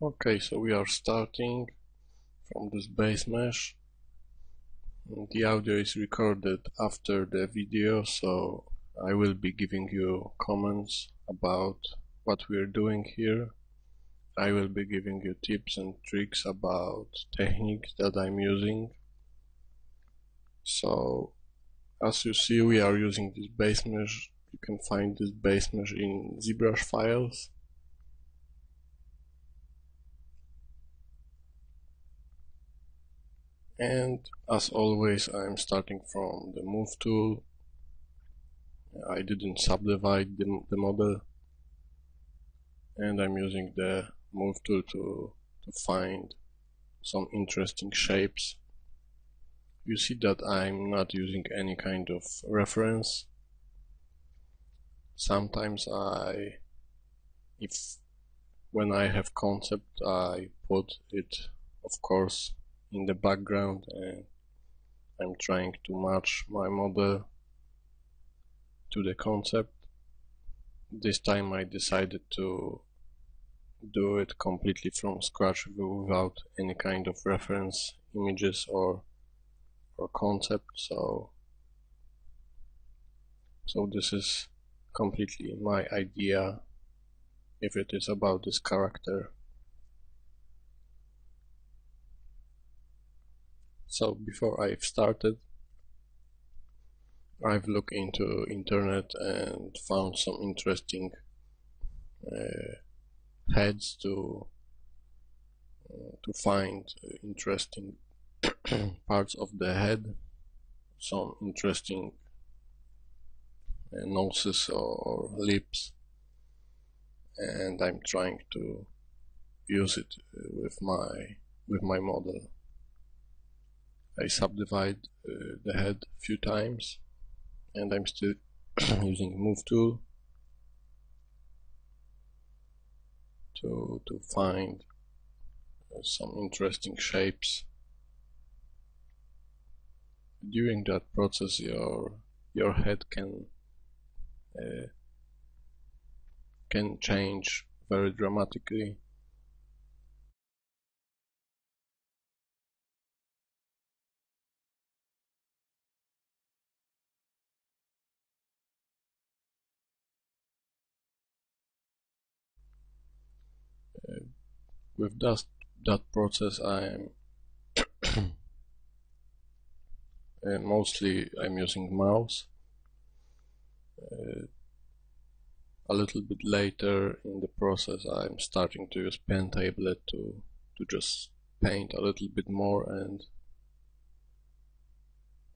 Okay, so we are starting from this base mesh. The audio is recorded after the video, so I will be giving you comments about what we are doing here. I will be giving you tips and tricks about techniques that I'm using. So as you see, we are using this base mesh. You can find this base mesh in ZBrush files. And as always, I'm starting from the move tool. I didn't subdivide the model, and I'm using the move tool to find some interesting shapes. You see that I'm not using any kind of reference. Sometimes when I have concept, I put it, of course, in the background, and I'm trying to match my model to the concept. This time I decided to do it completely from scratch without any kind of reference images or concept. So this is completely my idea if it is about this character. So before I've started, I've looked into internet and found some interesting heads to find interesting parts of the head, some interesting noses or lips, and I'm trying to use it with my model. I subdivide the head a few times, and I'm still using move tool to find some interesting shapes. During that process, your head can change very dramatically. With that process, I'm mostly I'm using mouse. A little bit later in the process, I'm starting to use pen tablet to just paint a little bit more, and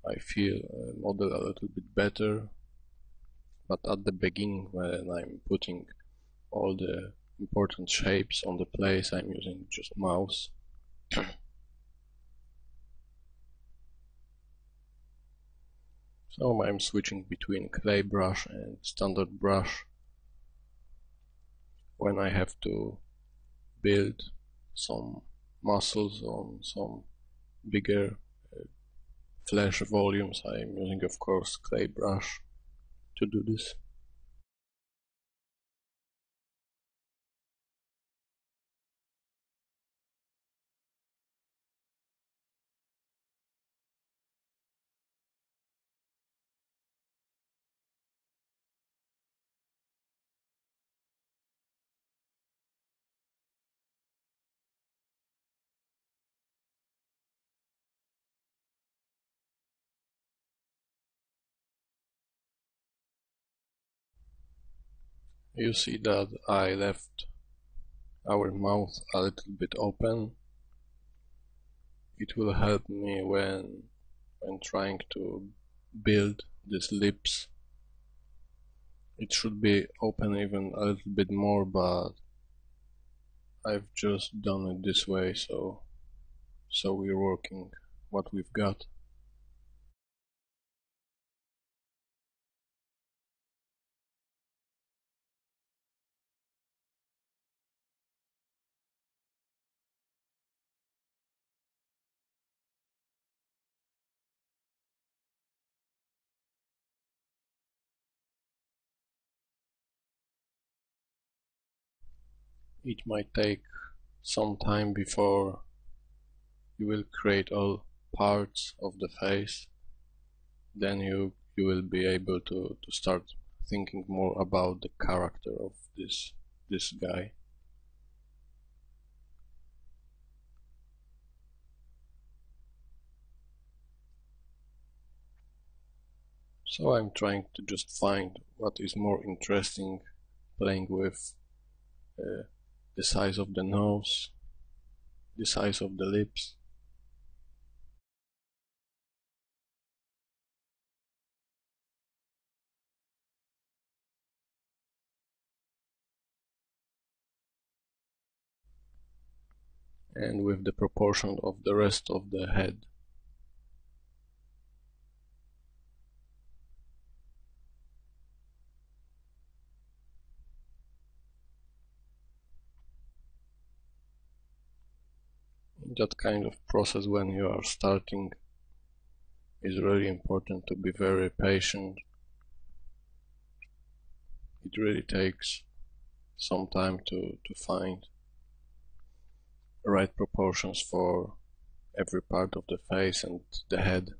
I feel model a little bit better. But at the beginning, when I'm putting all the important shapes on the place, I'm using just mouse. So I'm switching between clay brush and standard brush when I have to build some muscles on some bigger flesh volumes. I'm using, of course, clay brush to do this. You see that I left our mouth a little bit open. It will help me when trying to build these lips. It should be open even a little bit more, but I've just done it this way, so we're working what we've got. It might take some time before you will create all parts of the face. Then you will be able to start thinking more about the character of this guy. So I'm trying to just find what is more interesting, playing with the size of the nose, the size of the lips. And with the proportion of the rest of the head. That kind of process, when you are starting, is really important to be very patient. It really takes some time to find the right proportions for every part of the face and the head.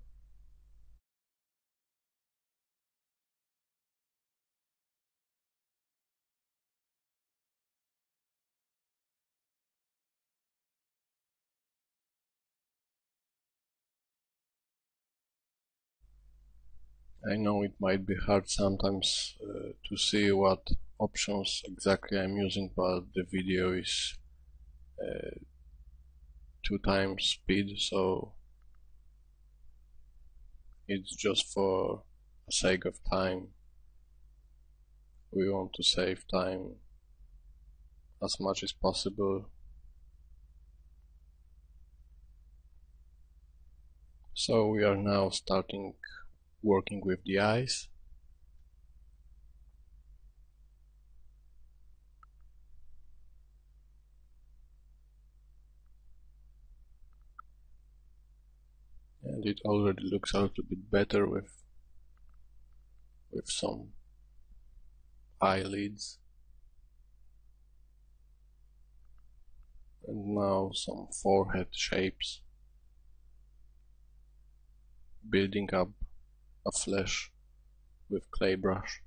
I know it might be hard sometimes to see what options exactly I'm using, but the video is 2 times speed, so it's just for the sake of time. We want to save time as much as possible. So we are now starting working with the eyes. And it already looks a little bit better with some eyelids. And now some forehead shapes, building up a flesh with clay brush.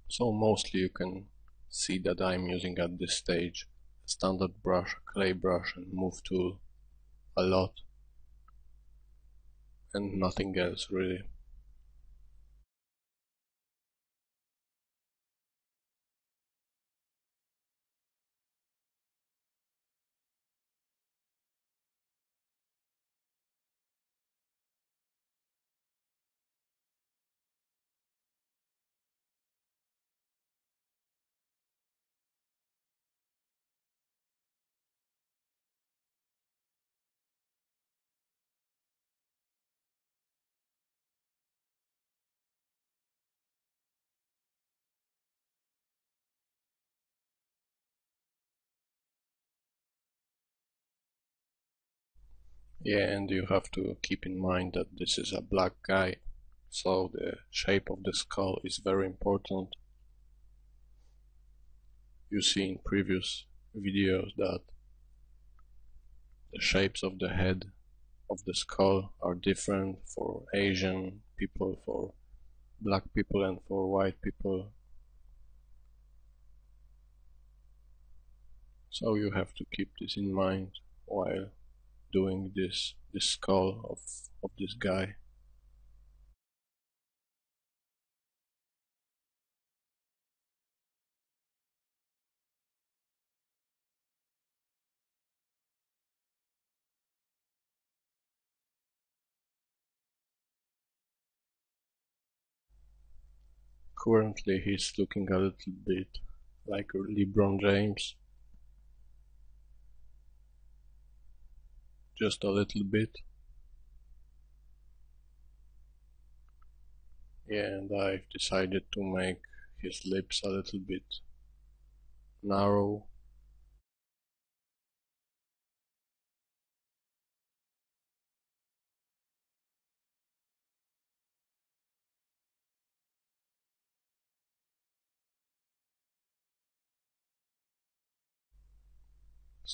So mostly you can see that I'm using at this stage a standard brush, a clay brush and move tool a lot, and nothing else really. Yeah, and you have to keep in mind that this is a black guy, so the shape of the skull is very important. You see in previous videos that the shapes of the head of the skull are different for Asian people, for black people and for white people. So you have to keep this in mind while doing this skull of this guy. Currently he's looking a little bit like LeBron James. Just a little bit. Yeah, and I've decided to make his lips a little bit narrow.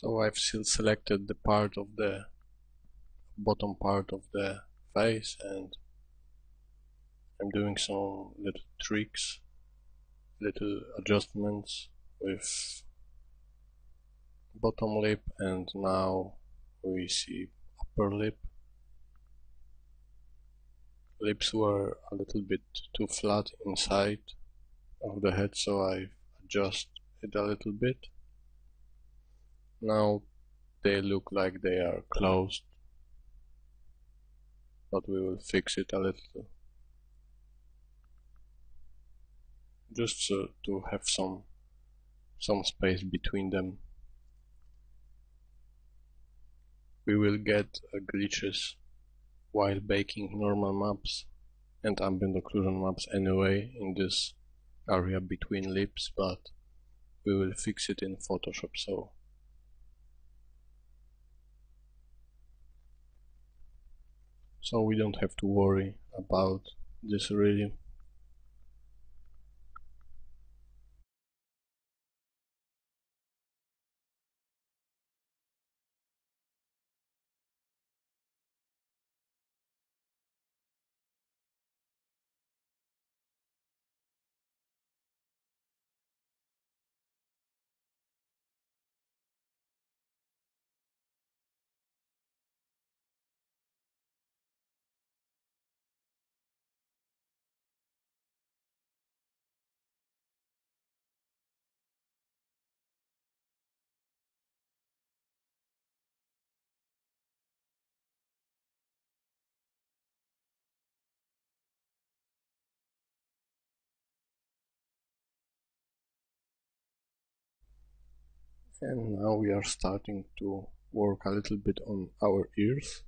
So I've still selected the part of the bottom part of the face, and I'm doing some little tricks, little adjustments with bottom lip, and now we see upper lip. Lips were a little bit too flat inside of the head, so I adjust it a little bit. Now they look like they are closed, but we will fix it a little, just to have some space between them. We will get glitches while baking normal maps and ambient occlusion maps anyway in this area between lips, but we will fix it in Photoshop, so we don't have to worry about this really. And now we are starting to work a little bit on our ears.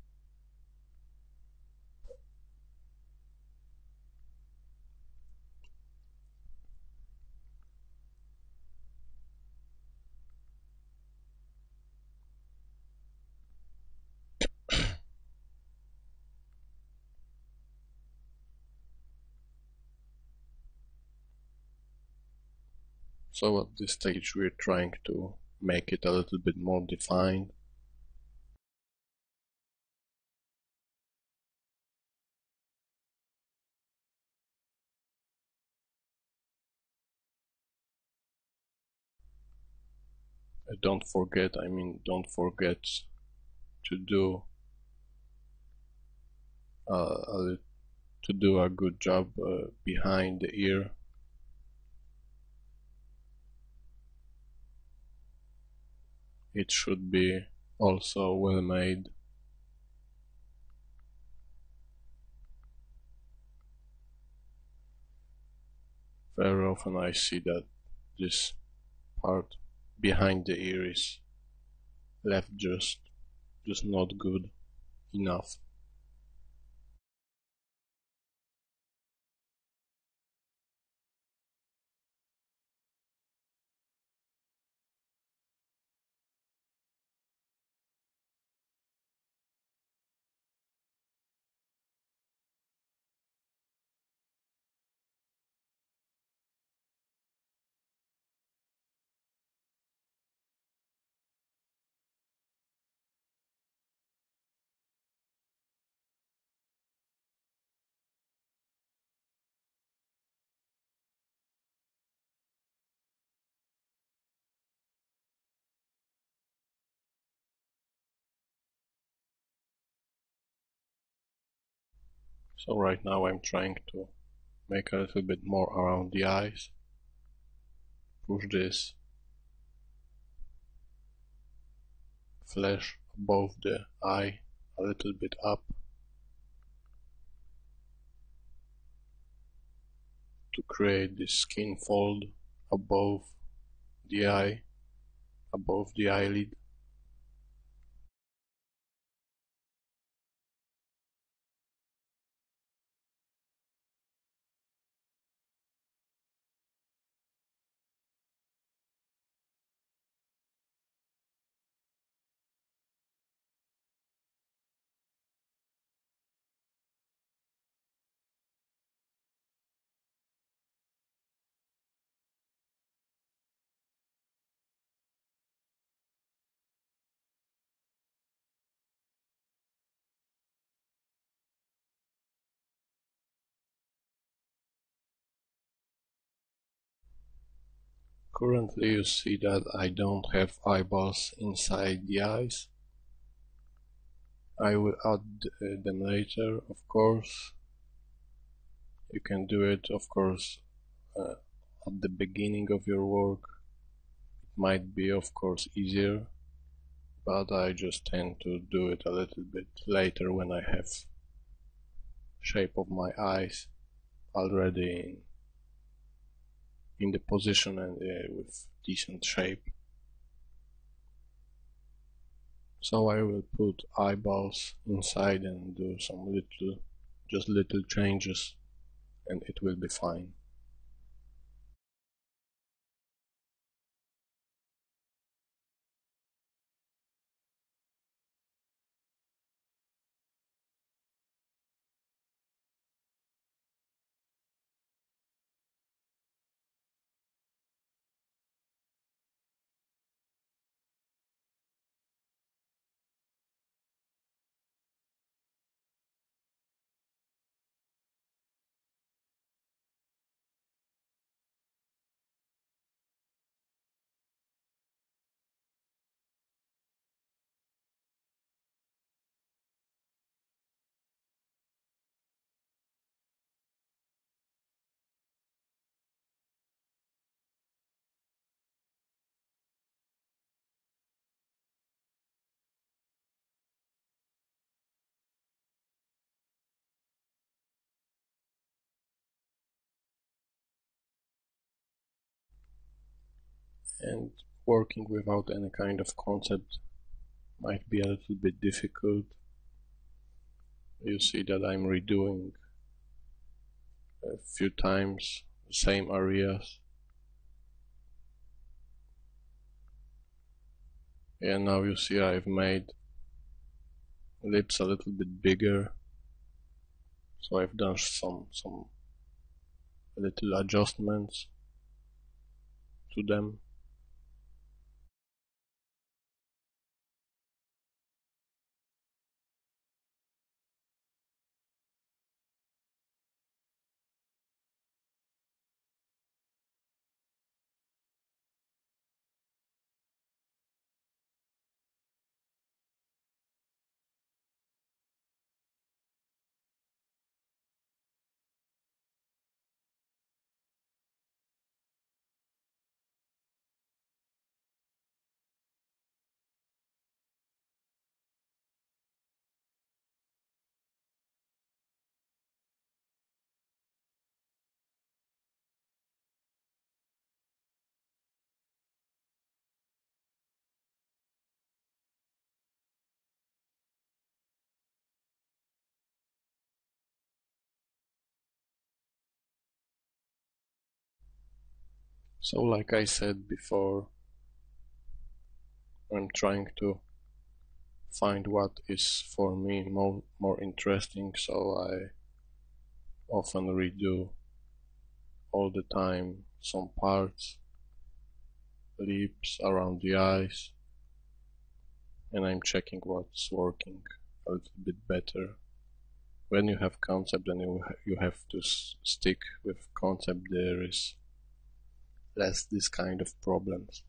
So at this stage we're trying to make it a little bit more defined. Don't forget to do a good job behind the ear. It should be also well made. Very often I see that this part behind the ear is left just not good enough. So right now I'm trying to make a little bit more around the eyes. Push this flesh above the eye a little bit up to create this skin fold above the eye, above the eyelid. Currently you see that I don't have eyeballs inside the eyes. I will add them later, of course. You can do it, of course, at the beginning of your work. It might be, of course, easier, but I just tend to do it a little bit later when I have shape of my eyes already in the position and with decent shape. So I will put eyeballs inside and do some little changes, and it will be fine. And working without any kind of concept might be a little bit difficult. You see that I'm redoing a few times the same areas. And now you see I've made lips a little bit bigger, so I've done some little adjustments to them. So like I said before, I'm trying to find what is for me more interesting, so I often redo all the time some parts, lips, around the eyes, and I'm checking what's working a little bit better. When you have concept and you have to stick with concept, there is less this kind of problems.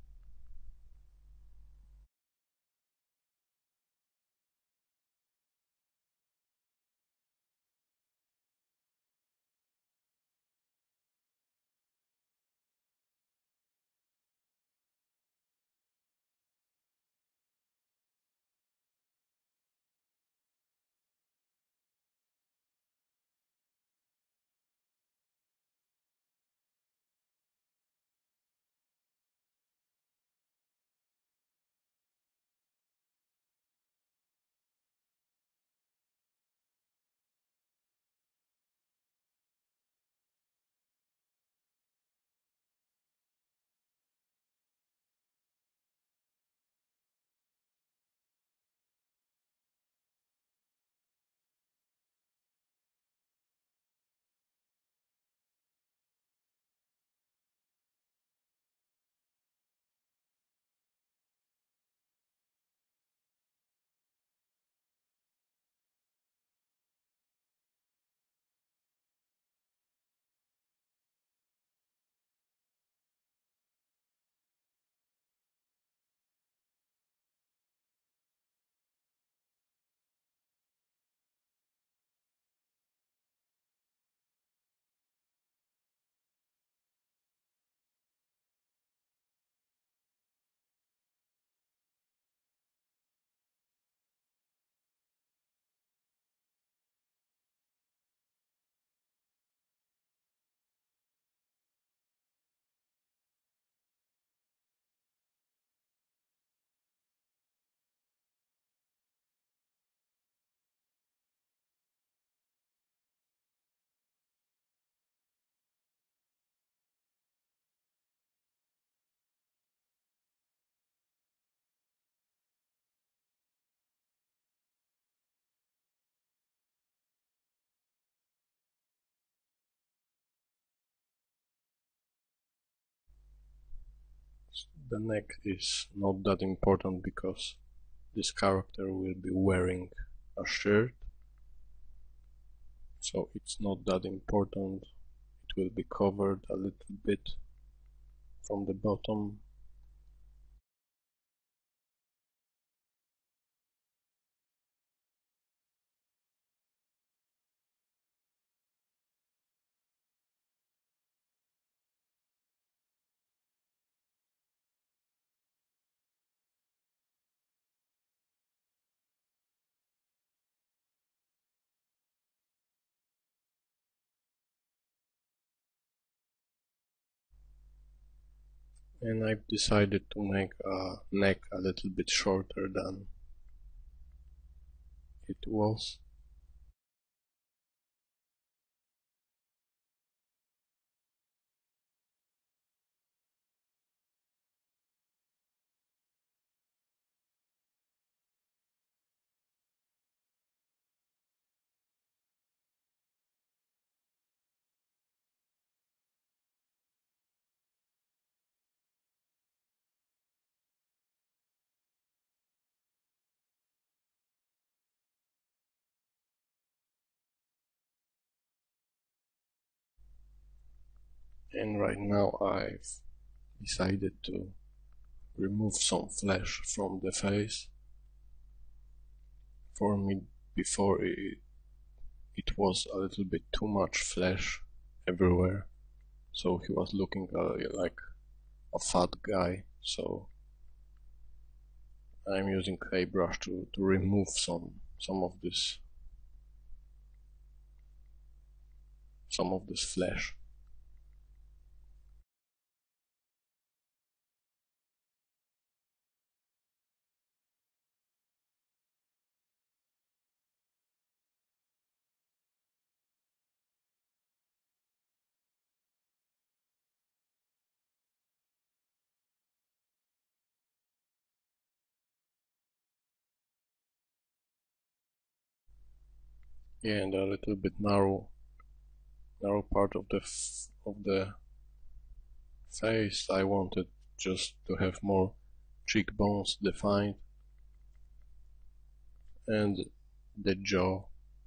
The neck is not that important because this character will be wearing a shirt, so it's not that important. It will be covered a little bit from the bottom. And I've decided to make a neck a little bit shorter than it was. And right now I've decided to remove some flesh from the face. For me, before it was a little bit too much flesh everywhere, so he was looking like a fat guy. So I'm using clay brush to remove some of this flesh. Yeah, and a little bit narrow part of the face. I wanted just to have more cheekbones defined, and the jaw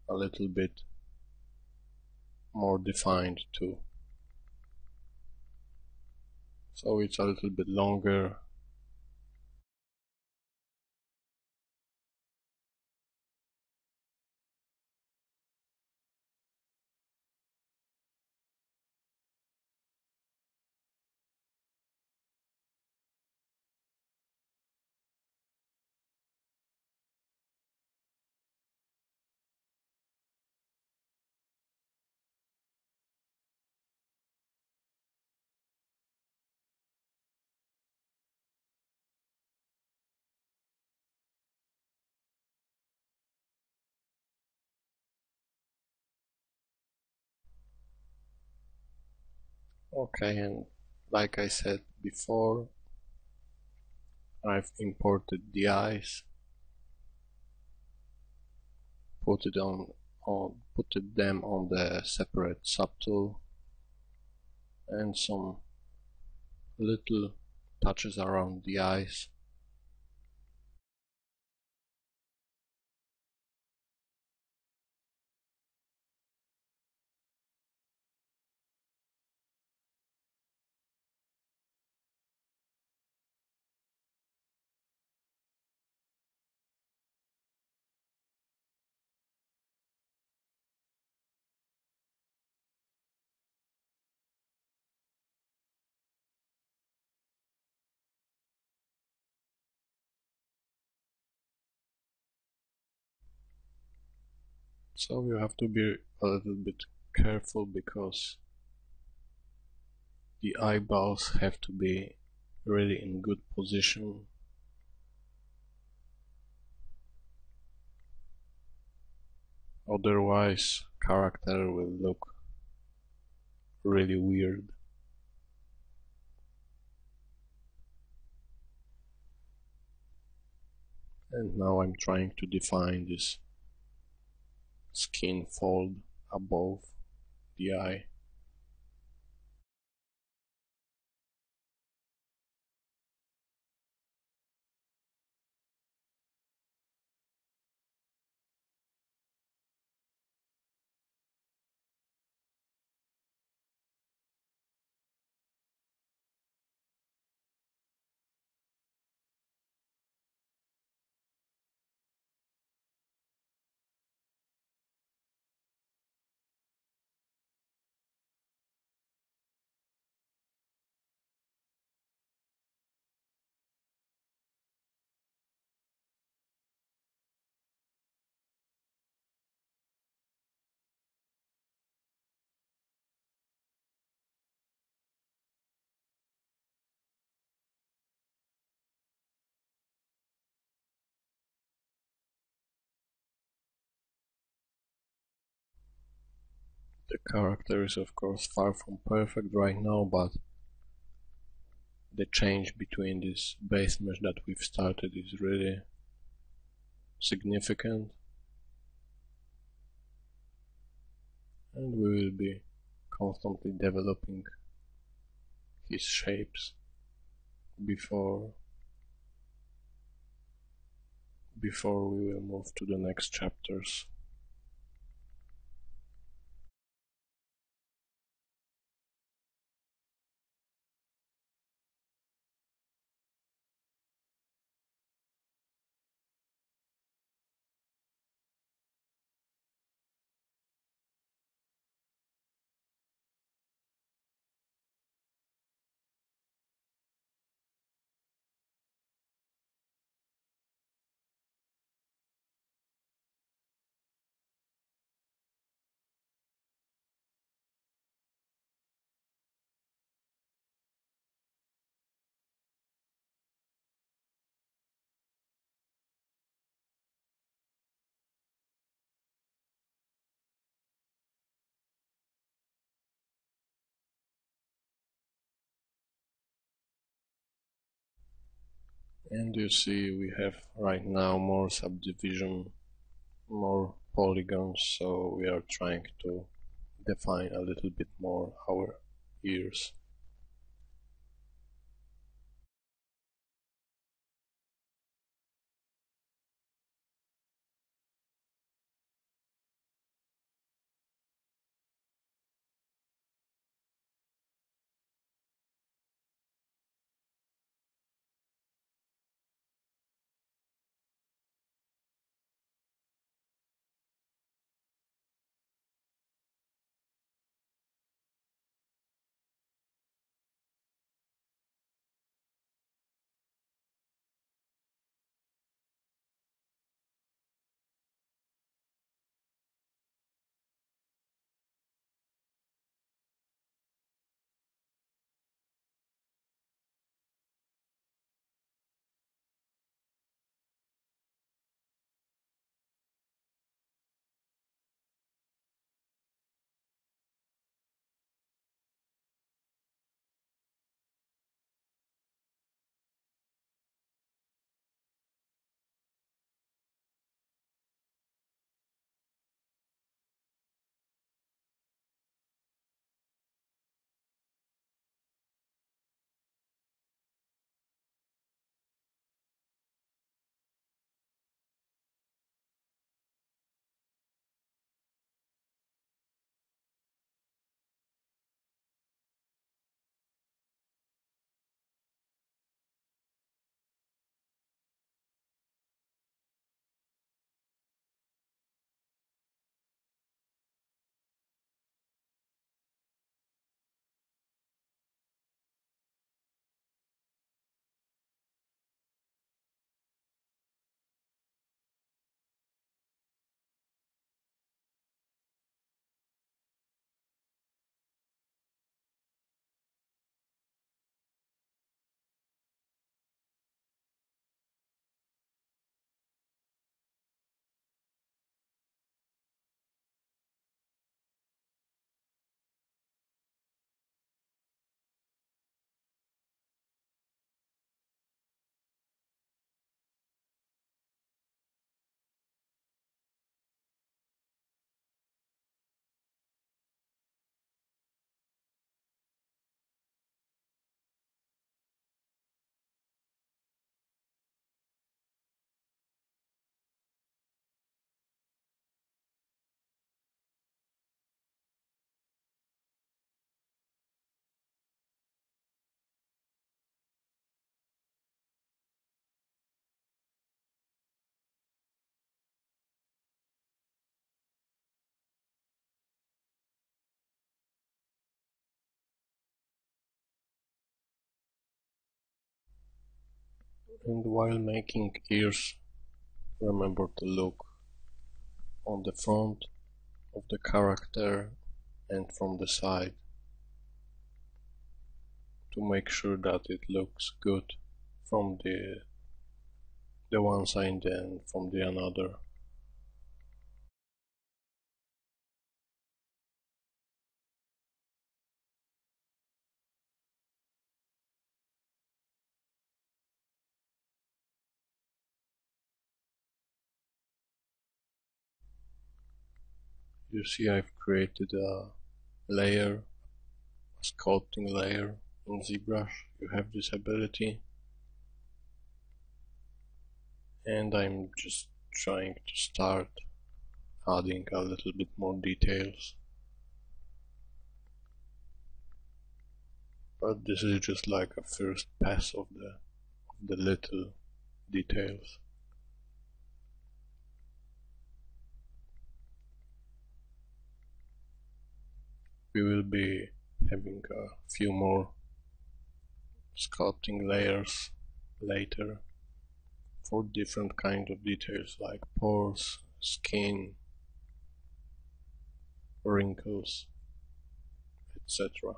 a little bit more defined too. So it's a little bit longer. Okay, and like I said before, I've imported the eyes, put them on the separate subtool, and some little touches around the eyes. So you have to be a little bit careful because the eyeballs have to be really in good position. Otherwise, character will look really weird. And now I'm trying to define this skin fold above the eye. The character is of course far from perfect right now, but the change between this base mesh that we've started is really significant, and we will be constantly developing his shapes before we will move to the next chapters. And you see we have right now more subdivision, more polygons, so we are trying to define a little bit more our ears. And while making ears, remember to look on the front of the character and from the side to make sure that it looks good from the one side and from the another. You see, I've created a layer, a sculpting layer in ZBrush. You have this ability, and I'm just trying to start adding a little bit more details. But this is just like a first pass of the little details. We will be having a few more sculpting layers later for different kind of details like pores, skin, wrinkles, etc.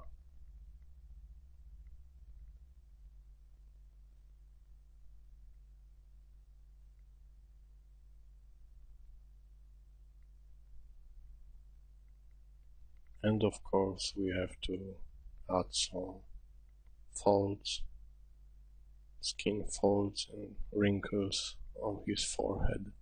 And of course we have to add some folds, skin folds and wrinkles on his forehead.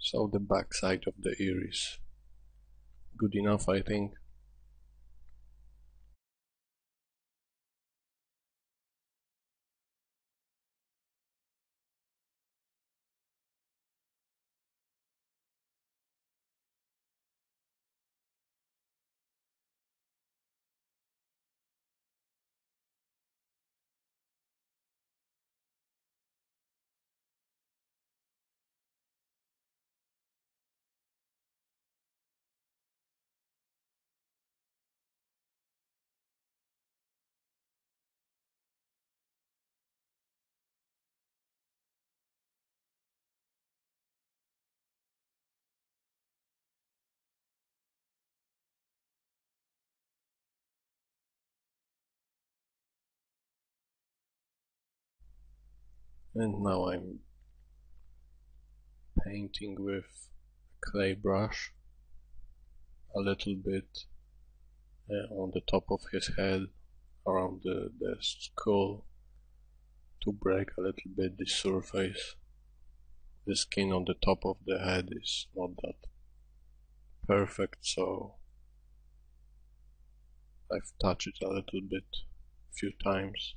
So the back side of the ear is good enough, I think. And now I'm painting with a clay brush a little bit on the top of his head, around the skull, to break a little bit the surface. The skin on the top of the head is not that perfect, so I've touched it a little bit, a few times.